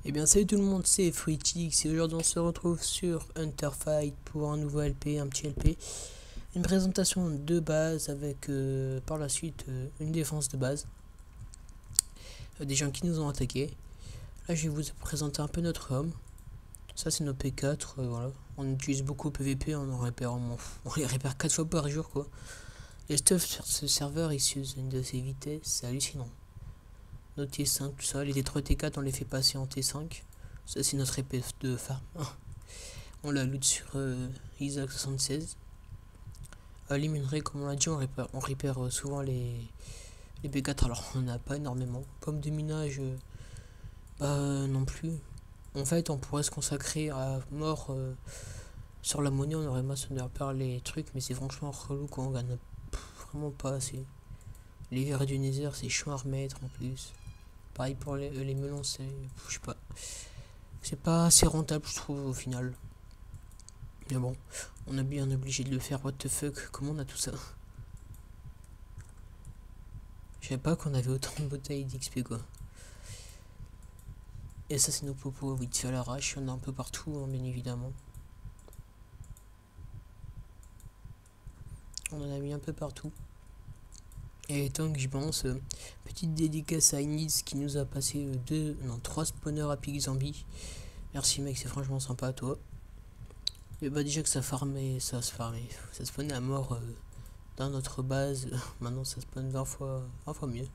Eh bien salut tout le monde, c'est FruityX et aujourd'hui on se retrouve sur Hunterfight pour un nouveau LP, un petit LP. Une présentation de base avec par la suite une défense de base. Des gens qui nous ont attaqué. Là je vais vous présenter un peu notre homme. Ça c'est nos P4, voilà. On utilise beaucoup PVP, on les répare 4 fois par jour quoi. Les stuff sur ce serveur ils s'usent une de ses vitesses, c'est hallucinant. Nos T5, tout ça, les T3 et T4 on les fait passer en T5. Ça c'est notre épée de farm. On la loot sur Isaac 76. Les minerais, comme on l'a dit, on répare souvent les B4. Alors on n'a pas énormément. Pomme de minage, non plus. En fait, on pourrait se consacrer à mort sur la monnaie. On aurait masse de repères les trucs, mais c'est franchement relou quand on gagne vraiment pas assez. Les verres du Nether, c'est chiant à remettre en plus. Pareil pour les melons, c'est, je sais pas. C'est pas assez rentable, je trouve, au final. Mais bon, on est bien obligé de le faire. What the fuck, comment on a tout ça? Je savais pas qu'on avait autant de bouteilles d'XP quoi. Et ça c'est nos popos, vite fait à l'arrache, il y en a un peu partout hein, bien évidemment. On en a mis un peu partout. Et tant que j'y pense, petite dédicace à Innis qui nous a passé 3 spawners à Pig Zombie. Merci mec, c'est franchement sympa à toi. Et bah déjà que ça spawnait à mort dans notre base. Maintenant ça spawn 20 fois mieux.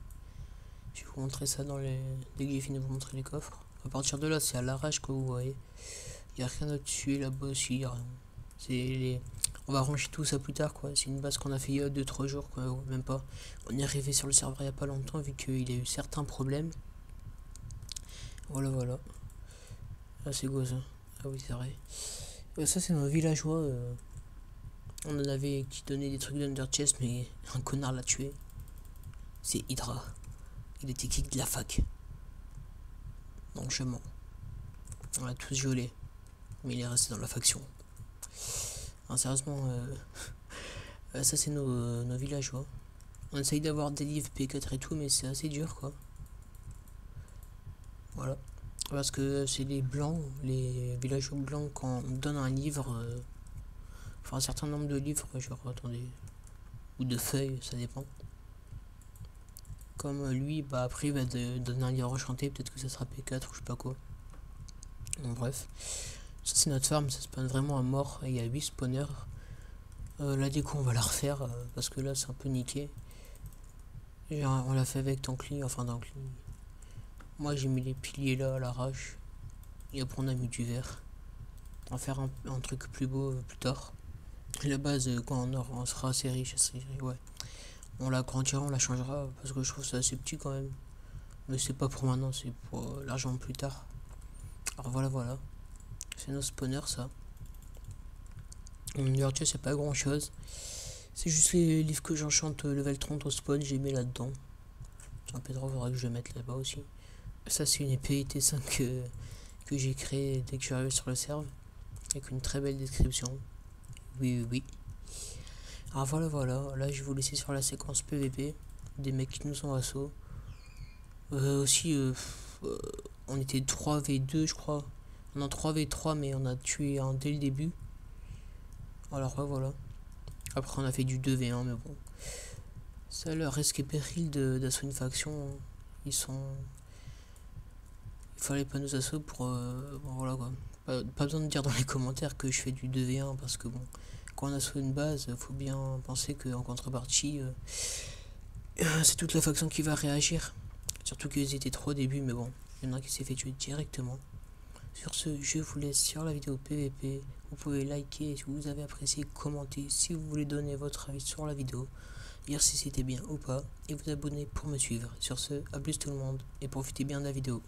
Je vais vous montrer ça dans les... Dès que j'ai fini de vous montrer les coffres. À partir de là c'est à l'arrache que vous voyez. Il n'y a rien au-dessus, là-bas aussi, il n'y a rien. On va ranger tout ça plus tard quoi. C'est une base qu'on a fait il y a 2-3 jours quoi, même pas. On est arrivé sur le serveur il n'y a pas longtemps vu qu'il a eu certains problèmes. Voilà. Là c'est quoi ça? Ah oui c'est vrai. Ça c'est nos villageois. On en avait qui donnait des trucs d'Under Chest mais un connard l'a tué. C'est Hydra. Il était kick de la fac. Non je mens. On l'a tous gelé. Mais il est resté dans la faction. Non, sérieusement, ça c'est nos villageois. On essaye d'avoir des livres P4 et tout, mais c'est assez dur quoi. Voilà. Parce que c'est les blancs, les villageois blancs, quand on donne un livre, enfin un certain nombre de livres, genre attendez, ou de feuilles, ça dépend. Comme lui, bah après il va donner un livre enchanté, peut-être que ça sera P4 ou je sais pas quoi. Bon, bref. Ça c'est notre farm, ça spawn vraiment à mort. Il y a 8 spawners. La déco on va la refaire parce que là c'est un peu niqué. On l'a fait avec Tankly, enfin Tankly. Moi j'ai mis les piliers là à l'arrache. Et après on a mis du verre. On va faire un truc plus beau plus tard. Et la base quand on sera assez riche, ouais. On l'agrandira, on la changera parce que je trouve ça assez petit quand même. Mais c'est pas pour maintenant, c'est pour l'argent plus tard. Alors voilà. C'est nos spawners ça. Vertu c'est pas grand chose. C'est juste les livres que j'enchante level 30 au spawn, j'ai mis là-dedans. Un peu trop, faudra que je le mette là-bas aussi. Ça c'est une épée T5 que j'ai créée dès que je suis arrivé sur le serve. Avec une très belle description. Oui. Alors voilà. Là je vais vous laisser sur la séquence PVP. Des mecs qui nous sont assaut. Aussi on était 3v2 je crois. Non 3v3 mais on a tué un dès le début. Alors voilà. Après on a fait du 2v1 mais bon. Ça leur risque et péril d'assaut une faction. Il fallait pas nous assaut pour bon, voilà quoi. Pas besoin de dire dans les commentaires que je fais du 2v1 parce que bon, quand on assaut une base, faut bien penser que en contrepartie c'est toute la faction qui va réagir. Surtout qu'ils étaient 3 au début mais bon, il y en a qui s'est fait tuer directement. Sur ce, je vous laisse sur la vidéo PVP. Vous pouvez liker si vous avez apprécié, commenter si vous voulez donner votre avis sur la vidéo, dire si c'était bien ou pas, et vous abonner pour me suivre. Sur ce, à plus tout le monde, et profitez bien de la vidéo.